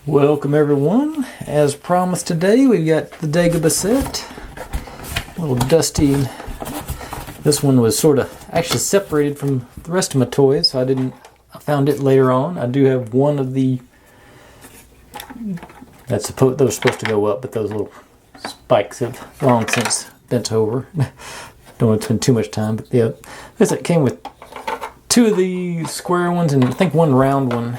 Welcome everyone. As promised today, we've got the Dagobah set. A little dusty. This one was sort of actually separated from the rest of my toys, so I found it later on. I do have one of the those are supposed to go up, but those little spikes have long since bent over. Don't want to spend too much time, but yeah, this it came with two of the square ones and I think one round one.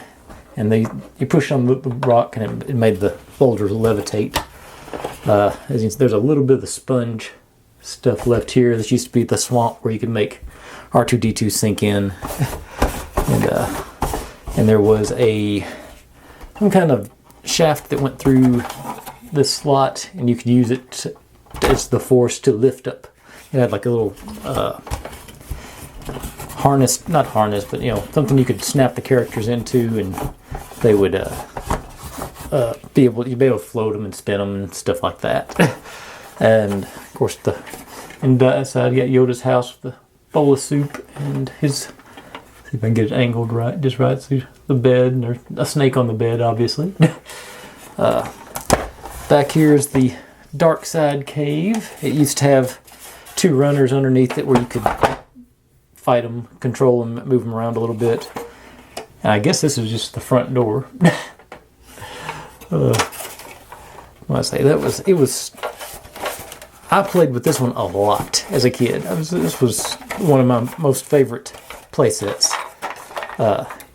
And you push on the rock and it made the boulders levitate. As you can see, there's a little bit of the sponge stuff left here. This used to be the swamp where you could make R2-D2 sink in. And there was some kind of shaft that went through this slot, and you could use it as the force to lift up. It had like a little harness, not harness, but something you could snap the characters into, and they would you'd be able to float them and spin them and stuff like that. And of course, in that side, you got Yoda's house with the bowl of soup and his. See if I can get it angled right, just right. So the bed, and there's a snake on the bed, obviously. Back here is the dark side cave. It used to have two runners underneath it where you could fight them, control them, move them around a little bit. And I guess this is just the front door. I played with this one a lot as a kid. This was one of my most favorite play sets.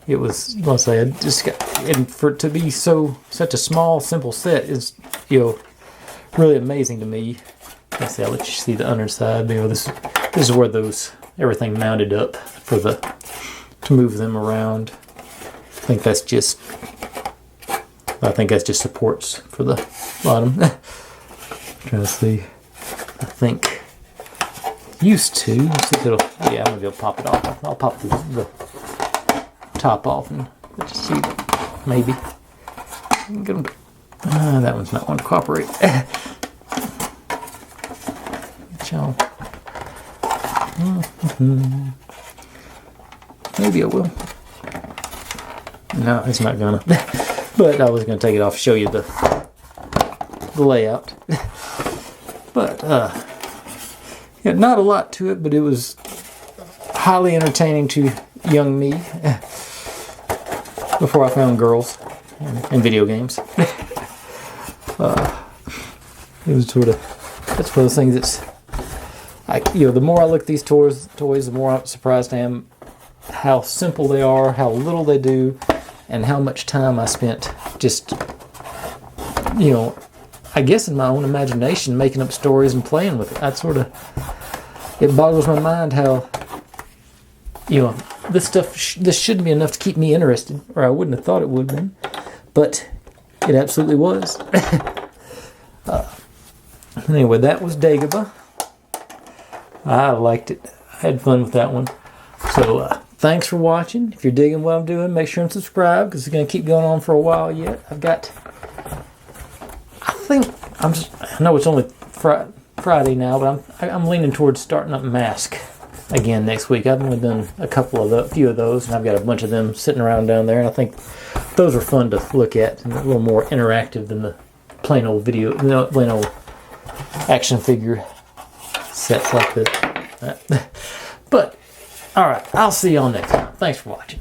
It was, and for it to be such a small, simple set is, really amazing to me. I'll let you see the underside. This is where everything mounted up to move them around. I think that's just supports for the bottom. Trying to see. I think used to. Let's see if I'm gonna be able to pop it off. I'll pop the top off and let you see. Maybe. That one's not one to cooperate. Maybe I will. No, it's not gonna. But I was gonna take it off, show you the layout. But not a lot to it, but it was highly entertaining to young me before I found girls and video games. It was that's one of those things that's the more I look at these toys, the more I'm surprised I am how simple they are, how little they do, and how much time I spent just, I guess in my own imagination, making up stories and playing with it. It boggles my mind how, this shouldn't be enough to keep me interested, or I wouldn't have thought it would have been, but it absolutely was. Anyway, that was Dagobah. I liked it. I had fun with that one. So, thanks for watching. If you're digging what I'm doing, make sure and subscribe, because it's going to keep going on for a while yet. I know it's only Friday now, but I'm leaning towards starting up Mask again next week. I've only done a few of those, and I've got a bunch of them sitting around down there, and I think those are fun to look at and a little more interactive than the plain old plain old action figure sets like this. But, alright, I'll see y'all next time. Thanks for watching.